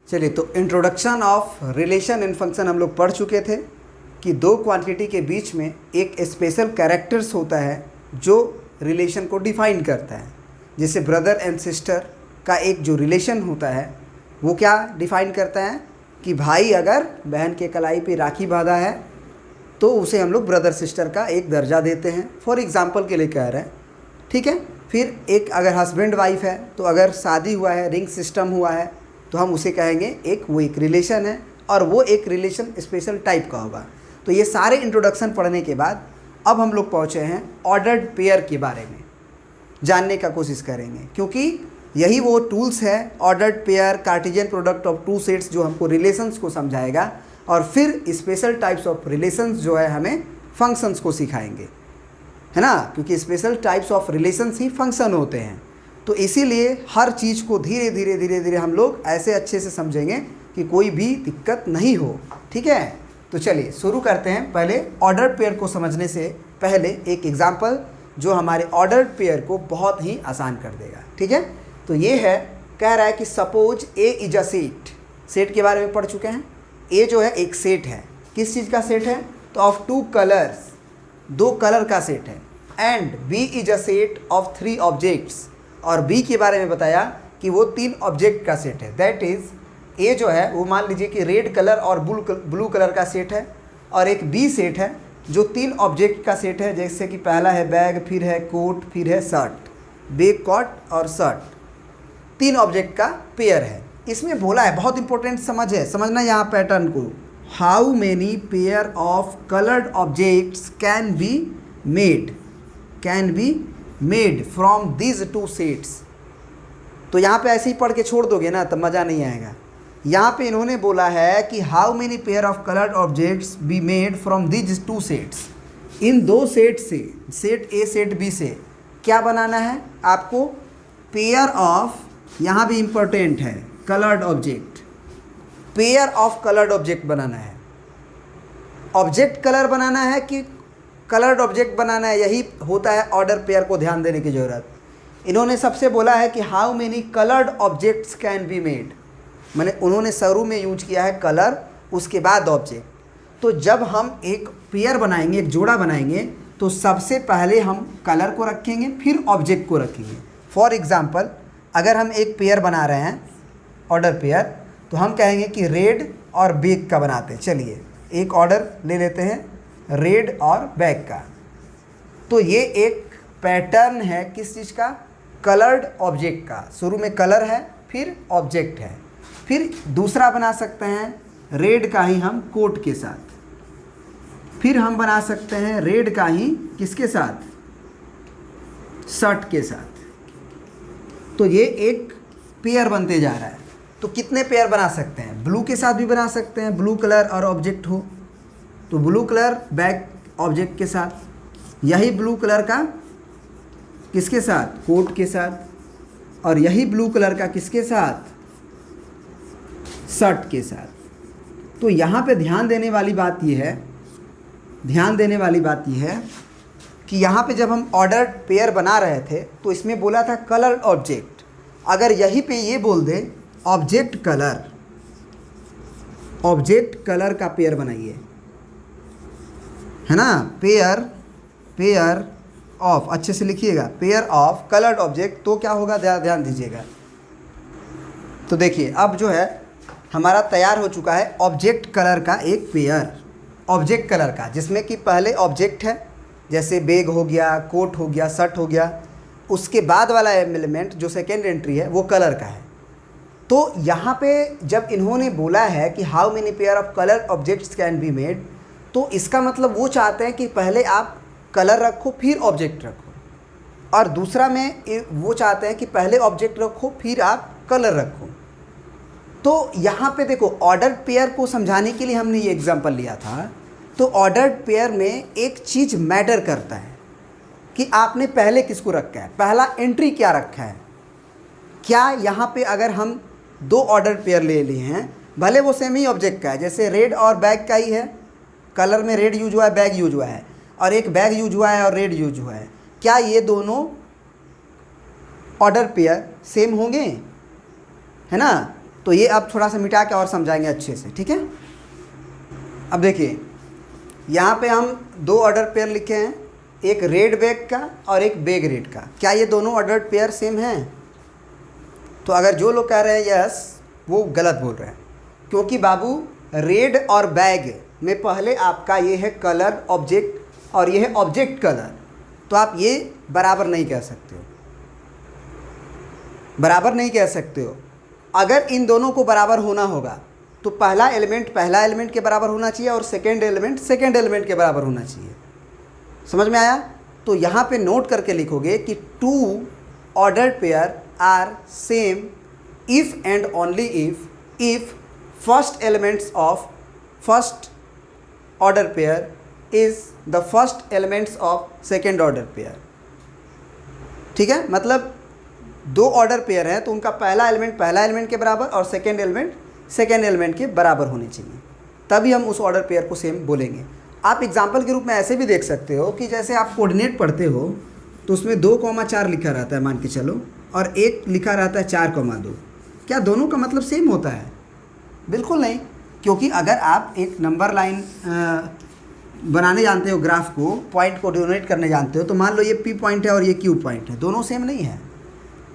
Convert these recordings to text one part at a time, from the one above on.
चलिए, तो introduction of relation in function हम लोग पढ़ चुके थे कि दो क्वांटिटी के बीच में एक स्पेशल कैरेक्टर्स होता है जो रिलेशन को डिफाइन करता है। जैसे ब्रदर एंड सिस्टर का एक जो रिलेशन होता है वो क्या डिफाइन करता है कि भाई अगर बहन के कलाई पे राखी बांधा है तो उसे हम लोग ब्रदर सिस्टर का एक दर्जा देते हैं, फॉर एग्जांपल के लिए कह रहे हैं, ठीक है। फिर एक अगर हस्बैंड वाइफ है तो अगर शादी हुआ है, रिंग सिस्टम हुआ है, तो हम उसे कहेंगे वो एक रिलेशन है और वो एक रिलेशन स्पेशल टाइप का होगा। तो ये सारे इंट्रोडक्शन पढ़ने के बाद अब हम लोग पहुँचे हैं ऑर्डर्ड पेयर के बारे में जानने का कोशिश करेंगे, क्योंकि यही वो टूल्स है ordered pair, Cartesian product of two sets, जो हमको रिलेशंस को समझाएगा और फिर स्पेशल टाइप्स ऑफ रिलेशंस जो है हमें फंक्शंस को सिखाएंगे, है ना, क्योंकि special types of relations he function होते हैं। तो इसीलिए हर चीज़ को धीरे धीरे हम लोग ऐसे अच्छे से समझेंगे कि कोई भी दिक्कत नहीं हो, ठीक है। तो चलिए शुरू करते हैं। पहले ऑर्डर्ड पेयर को समझने से पहले एक एग्जांपल जो हमारे ऑर्डर्ड पेयर को बहुत ही आसान कर देगा, ठीक है। तो ये है, कह रहा है कि suppose A is a set. Set के बारे में पढ़ चुके हैं। ए जो है एक सेट है, किस चीज़ का सेट है, तो ऑफ टू कलर्स, दो कलर का सेट है। And B is a set of three objects, और बी के बारे में बताया कि वो तीन ऑब्जेक्ट का सेट है। दैट इज़ ए जो है वो मान लीजिए कि रेड कलर और ब्लू कलर का सेट है, और एक बी सेट है जो तीन ऑब्जेक्ट का सेट है, जैसे कि पहला है बैग, फिर है कोट, फिर है शर्ट। बैग, कोट और शर्ट तीन ऑब्जेक्ट का पेयर है। इसमें बोला है, बहुत इंपॉर्टेंट समझना यहाँ पैटर्न को, how many pair of coloured objects can be made from these two sets. तो यहाँ पे ऐसे ही पढ़ के छोड़ दोगे ना तब मज़ा नहीं आएगा। यहाँ पे इन्होंने बोला है कि how many pair of coloured objects be made from these two sets. इन दो सेट से, सेट ए सेट बी से क्या बनाना है आपको, पेयर ऑफ, यहाँ भी इम्पोर्टेंट है, coloured object, pair of coloured object बनाना है। ऑब्जेक्ट कलर बनाना है कि कलर्ड ऑब्जेक्ट बनाना है, यही होता है ऑर्डर पेयर को ध्यान देने की ज़रूरत। इन्होंने सबसे बोला है कि how many coloured objects can be made, मैंने उन्होंने शुरू में यूज किया है कलर, उसके बाद ऑब्जेक्ट। तो जब हम एक पेयर बनाएंगे, एक जोड़ा बनाएंगे, तो सबसे पहले हम कलर को रखेंगे, फिर ऑब्जेक्ट को रखेंगे। फॉर एग्ज़ाम्पल अगर हम एक पेयर बना रहे हैं ऑर्डर पेयर, तो हम कहेंगे कि रेड और बैग का बनाते हैं। चलिए एक ऑर्डर ले लेते हैं, रेड और बैग का। तो ये एक पैटर्न है किस चीज़ का, कलर्ड ऑब्जेक्ट का। शुरू में कलर है, फिर ऑब्जेक्ट है। फिर दूसरा बना सकते हैं रेड का ही हम कोट के साथ, फिर हम बना सकते हैं रेड का ही किसके साथ, शर्ट के साथ। तो ये एक पेयर बनते जा रहा है। तो कितने पेयर बना सकते हैं, ब्लू के साथ भी बना सकते हैं, ब्लू कलर और ऑब्जेक्ट हो तो ब्लू कलर बैग ऑब्जेक्ट के साथ, यही ब्लू कलर का किसके साथ, कोट के साथ, और यही ब्लू कलर का किसके साथ, शर्ट के साथ। तो यहाँ पे ध्यान देने वाली बात यह है कि यहाँ पे जब हम ऑर्डर्ड पेयर बना रहे थे तो इसमें बोला था कलर ऑब्जेक्ट। अगर यहीं पे ये बोल दे ऑब्जेक्ट कलर का पेयर बनाइए, है ना, पेयर ऑफ, अच्छे से लिखिएगा, पेयर ऑफ कलर्ड ऑब्जेक्ट, तो क्या होगा ध्यान दीजिएगा। तो देखिए अब जो है हमारा तैयार हो चुका है ऑब्जेक्ट कलर का एक पेयर, ऑब्जेक्ट कलर का, जिसमें कि पहले ऑब्जेक्ट है, जैसे बैग हो गया, कोट हो गया, शर्ट हो गया, उसके बाद वाला एलिमेंट जो सेकेंड एंट्री है वो कलर का है। तो यहाँ पे जब इन्होंने बोला है कि how many pair of colour objects can be made, तो इसका मतलब वो चाहते हैं कि पहले आप कलर रखो फिर ऑब्जेक्ट रखो, और दूसरा में वो चाहते हैं कि पहले ऑब्जेक्ट रखो फिर आप कलर रखो। तो यहाँ पे देखो ऑर्डर्ड पेयर को समझाने के लिए हमने ये एग्जांपल लिया था। तो ऑर्डर्ड पेयर में एक चीज़ मैटर करता है कि आपने पहले किसको रखा है, पहला एंट्री क्या रखा है। क्या यहाँ पे अगर हम दो ऑर्डर्ड पेयर ले लिए हैं, भले वो सेम ही ऑब्जेक्ट का है, जैसे रेड और बैग का ही है, कलर में रेड यूज हुआ है, बैग यूज हुआ है, और एक बैग यूज हुआ है और रेड यूज हुआ है, क्या ये दोनों ऑर्डर पेयर सेम होंगे, है ना। तो ये अब थोड़ा सा मिटा के और समझाएंगे अच्छे से, ठीक है। अब देखिए यहाँ पे हम दो ऑर्डर पेयर लिखे हैं, एक रेड बैग का और एक बैग रेड का। क्या ये दोनों ऑर्डर पेयर सेम हैं? तो अगर जो लोग कह रहे हैं यस, वो गलत बोल रहे हैं, क्योंकि बाबू रेड और बैग में पहले आपका ये है कलर ऑब्जेक्ट और ये है ऑब्जेक्ट कलर, तो आप ये बराबर नहीं कह सकते हो, बराबर नहीं कह सकते हो। अगर इन दोनों को बराबर होना होगा तो पहला एलिमेंट के बराबर होना चाहिए और सेकेंड एलिमेंट के बराबर होना चाहिए। समझ में आया? तो यहाँ पे नोट करके लिखोगे कि two order pair are same if and only if first elements of first order pair is the first elements of second order pair. ठीक है, मतलब दो ऑर्डर पेयर हैं तो उनका पहला एलिमेंट के बराबर और सेकेंड एलिमेंट के बराबर होने चाहिए, तभी हम उस ऑर्डर पेयर को सेम बोलेंगे। आप एग्जाम्पल के रूप में ऐसे भी देख सकते हो कि जैसे आप कोऑर्डिनेट पढ़ते हो तो उसमें 2,4 लिखा रहता है मान के चलो, और एक लिखा रहता है 4,2। क्या दोनों का मतलब सेम होता है? बिल्कुल नहीं, क्योंकि अगर आप एक नंबर लाइन बनाने जानते हो, ग्राफ को पॉइंट को डिनोट करने जानते हो, तो मान लो ये P पॉइंट है और ये Q पॉइंट है, दोनों सेम नहीं है।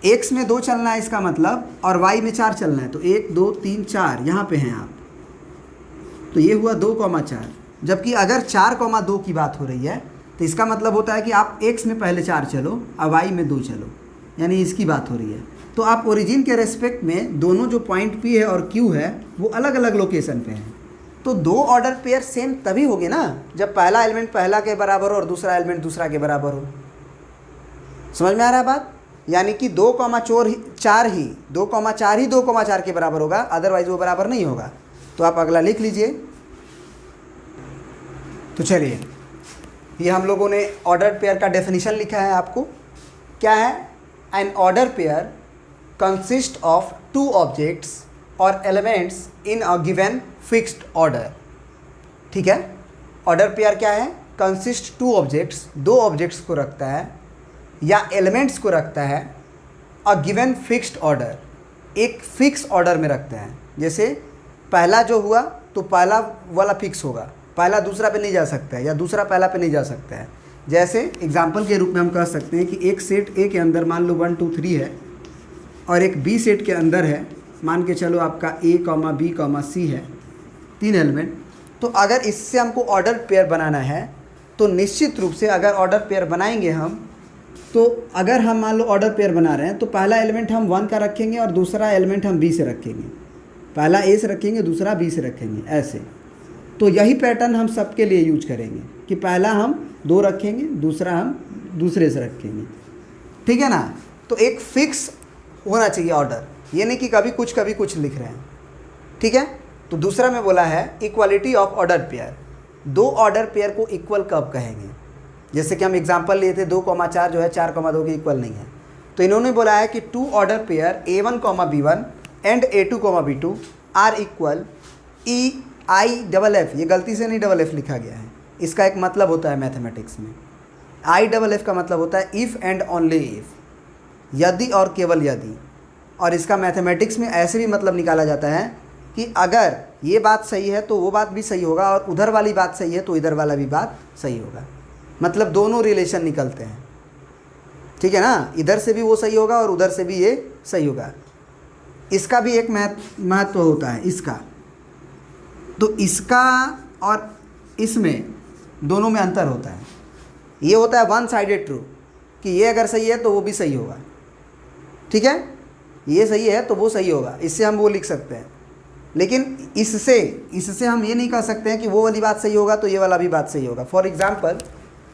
x में 2 चलना है इसका मतलब, और y में 4 चलना है, तो 1 2 3 4 यहाँ पे हैं आप, तो ये हुआ 2,4। जबकि अगर 4,2 की बात हो रही है तो इसका मतलब होता है कि आप x में पहले 4 चलो और y में 2 चलो, यानी इसकी बात हो रही है। तो आप ओरिजिन के रेस्पेक्ट में दोनों जो पॉइंट P है और Q है वो अलग अलग लोकेशन पे हैं, तो दो ऑर्डर पेयर सेम तभी होंगे ना जब पहला एलिमेंट पहला के बराबर हो और दूसरा एलिमेंट दूसरा के बराबर हो। समझ में आ रहा है बात? यानी कि 2,4 ही 2,4 के बराबर होगा, अदरवाइज वो बराबर नहीं होगा। तो आप अगला लिख लीजिए। तो चलिए, ये हम लोगों ने ऑर्डर पेयर का डेफिनेशन लिखा है आपको। क्या है? An order pair consist of 2 objects और elements in a given fixed order. ठीक है, ऑर्डर पेयर क्या है? कंसिस्ट 2 ऑब्जेक्ट्स, 2 ऑब्जेक्ट्स को रखता है या एलिमेंट्स को रखता है, अ गिवन फिक्स्ड ऑर्डर, एक फिक्स ऑर्डर में रखते हैं। जैसे पहला जो हुआ तो पहला वाला फिक्स होगा, पहला दूसरा पे नहीं जा सकता है या दूसरा पहला पे नहीं जा सकता है। जैसे एग्जाम्पल के रूप में हम कह सकते हैं कि एक सेट ए के अंदर मान लो 1 2 3 है और एक बी सेट के अंदर है, मान के चलो आपका A, B, C है, 3 एलिमेंट। तो अगर इससे हमको ऑर्डर पेयर बनाना है तो निश्चित रूप से अगर ऑर्डर पेयर बनाएंगे हम, तो अगर हम मान लो ऑर्डर पेयर बना रहे हैं तो पहला एलिमेंट हम 1 का रखेंगे और दूसरा एलिमेंट हम B से रखेंगे, पहला A से रखेंगे दूसरा B से रखेंगे, ऐसे। तो यही पैटर्न हम सबके लिए यूज करेंगे कि पहला हम 2 रखेंगे, दूसरा हम दूसरे से रखेंगे। ठीक है ना? तो एक फिक्स होना चाहिए ऑर्डर, ये नहीं कि कभी कुछ लिख रहे हैं। ठीक है, तो दूसरा में बोला है equality of order pair. 2 order pair को इक्वल कब कहेंगे? जैसे कि हम एग्जांपल लिए थे 2,4 जो है 4,2 के इक्वल नहीं है, तो इन्होंने बोला है कि 2 order pair A1, B1 and A2, B2 are equal EIFF। ये गलती से नहीं FF लिखा गया है, इसका एक मतलब होता है मैथमेटिक्स में। IFF का मतलब होता है इफ़ एंड ओनली इफ़, यदि और केवल यदि। और इसका मैथमेटिक्स में ऐसे भी मतलब निकाला जाता है कि अगर ये बात सही है तो वो बात भी सही होगा, और उधर वाली बात सही है तो इधर वाला भी बात सही होगा, मतलब दोनों रिलेशन निकलते हैं। ठीक है ना? इधर से भी वो सही होगा और उधर से भी ये सही होगा। इसका भी एक महत्व होता है इसका, तो इसका और इसमें दोनों में अंतर होता है। ये होता है वन साइडेड ट्रू, कि ये अगर सही है तो वो भी सही होगा। ठीक है, ये सही है तो वो सही होगा, इससे हम वो लिख सकते हैं। लेकिन इससे हम ये नहीं कह सकते हैं कि वो वाली बात सही होगा तो ये वाला भी बात सही होगा। फॉर एग्जांपल,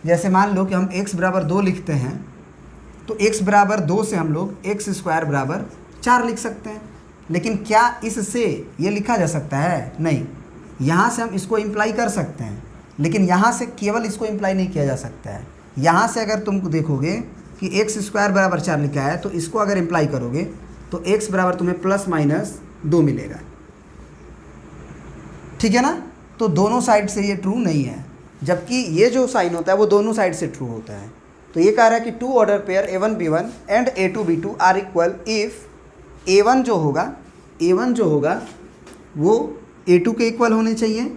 जैसे मान लो कि हम x बराबर 2 लिखते हैं, तो x बराबर 2 से हम लोग x² बराबर 4 लिख सकते हैं। लेकिन क्या इससे ये लिखा जा सकता है? नहीं। यहाँ से हम इसको इम्प्लाई कर सकते हैं, लेकिन यहाँ से केवल इसको इम्प्लाई नहीं किया जा सकता है। यहाँ से अगर तुम देखोगे कि x² बराबर 4 लिखा है, तो इसको अगर इम्प्लाई करोगे तो x बराबर तुम्हें ±2 मिलेगा। ठीक है ना? तो दोनों साइड से ये ट्रू नहीं है, जबकि ये जो साइन होता है वो दोनों साइड से ट्रू होता है। तो ये कह रहा है कि 2 order pair A1, B1 and A2, B2 are equal if A1 जो होगा A1 जो होगा वो A2 के इक्वल होने चाहिए,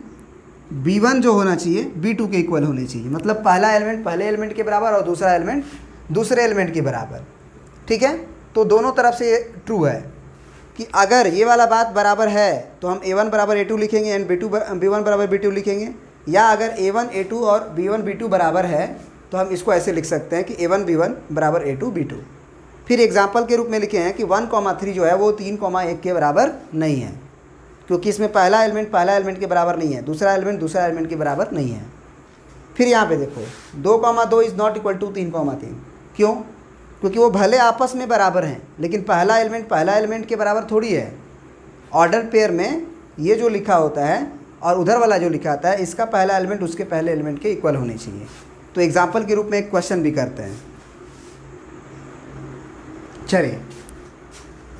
B1 जो होना चाहिए B2 के इक्वल होने चाहिए। मतलब पहला एलिमेंट पहले एलिमेंट के बराबर और दूसरा एलिमेंट दूसरे एलिमेंट के बराबर। ठीक है, तो दोनों तरफ से ये ट्रू है कि अगर ये वाला बात बराबर है तो हम A1 बराबर A2 लिखेंगे एंड B1 बराबर B2 लिखेंगे, या अगर A1 A2 और B1 B2 बराबर है तो हम इसको ऐसे लिख सकते हैं कि A1 B1 बराबर A2 B2। फिर एग्जाम्पल के रूप में लिखे हैं कि 1,3 जो है वो 3,1 के बराबर नहीं है, क्योंकि इसमें पहला एलिमेंट के बराबर नहीं है, दूसरा एलिमेंट के बराबर नहीं है। फिर यहाँ पे देखो 2,2 इज़ नॉट इक्वल टू 3,3। क्यों? क्योंकि वो भले आपस में बराबर हैं लेकिन पहला एलिमेंट के बराबर थोड़ी है। ऑर्डर पेयर में ये जो लिखा होता है और उधर वाला जो लिखा होता है, इसका पहला एलिमेंट उसके पहले एलिमेंट के इक्वल होने चाहिए। तो एग्जाम्पल के रूप में एक क्वेश्चन भी करते हैं। चलिए,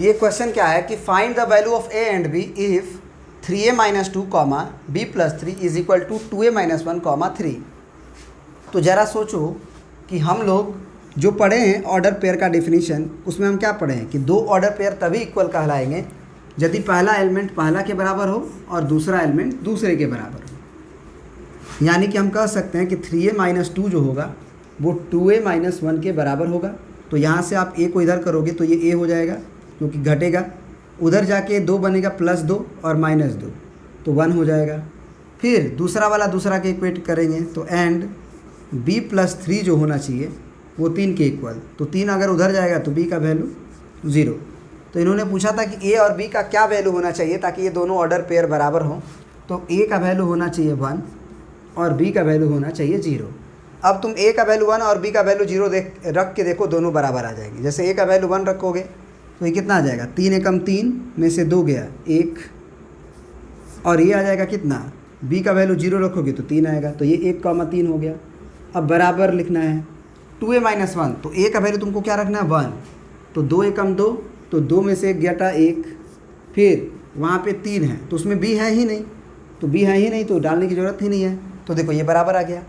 ये क्वेश्चन क्या है कि find the value of a and b if 3a - 2, b + 3 is equal to 2a - 1, 3। तो ज़रा सोचो कि हम लोग जो पढ़े हैं ऑर्डर पेयर का डेफिनेशन, उसमें हम क्या पढ़े हैं कि दो ऑर्डर पेयर तभी इक्वल कहलाएंगे यदि पहला एलिमेंट पहला के बराबर हो और दूसरा एलिमेंट दूसरे के बराबर हो। यानी कि हम कह सकते हैं कि 3a - 2 जो होगा वो 2a - 1 के बराबर होगा। तो यहाँ से आप a को इधर करोगे तो ये a हो जाएगा क्योंकि घटेगा, उधर जाके 2 बनेगा +2 और -2 तो 1 हो जाएगा। फिर दूसरा वाला दूसरा के इक्वेट करेंगे तो एंड b + 3 जो होना चाहिए वो 3 के इक्वल, तो 3 अगर उधर जाएगा तो b का वैल्यू 0। तो इन्होंने पूछा था कि a और b का क्या वैल्यू होना चाहिए ताकि ये दोनों ऑर्डर पेयर बराबर हों। तो a का वैल्यू होना चाहिए 1 और b का वैल्यू होना चाहिए 0। अब तुम a का वैल्यू 1 और b का वैल्यू 0 रख के देखो, दोनों बराबर आ जाएंगे। जैसे a का वैल्यू 1 रखोगे तो ये कितना आ जाएगा, 3 एकम 3 में से 2 गया 1, और ये आ जाएगा कितना, b का वैल्यू 0 रखोगे तो 3 आएगा, तो ये 1,3 हो गया। अब बराबर लिखना है 2a - 1, तो a का वैल्यू तुमको क्या रखना है 1, तो 2 एकम 2, तो 2 में से 1 घटा 1, फिर वहाँ पे 3 है तो उसमें b है ही नहीं, तो b है ही नहीं तो डालने की ज़रूरत ही नहीं है। तो देखो ये बराबर आ गया।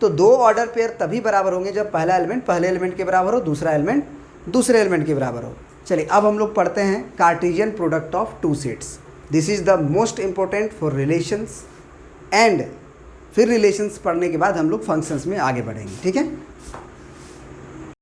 तो दो ऑर्डर पेयर तभी बराबर होंगे जब पहला एलिमेंट पहले एलिमेंट के बराबर हो, दूसरा एलिमेंट दूसरे एलिमेंट के बराबर हो। चलिए अब हम लोग पढ़ते हैं Cartesian product of two sets. This is the most important for relations, and फिर रिलेशंस पढ़ने के बाद हम लोग फंक्शंस में आगे बढ़ेंगे। ठीक है।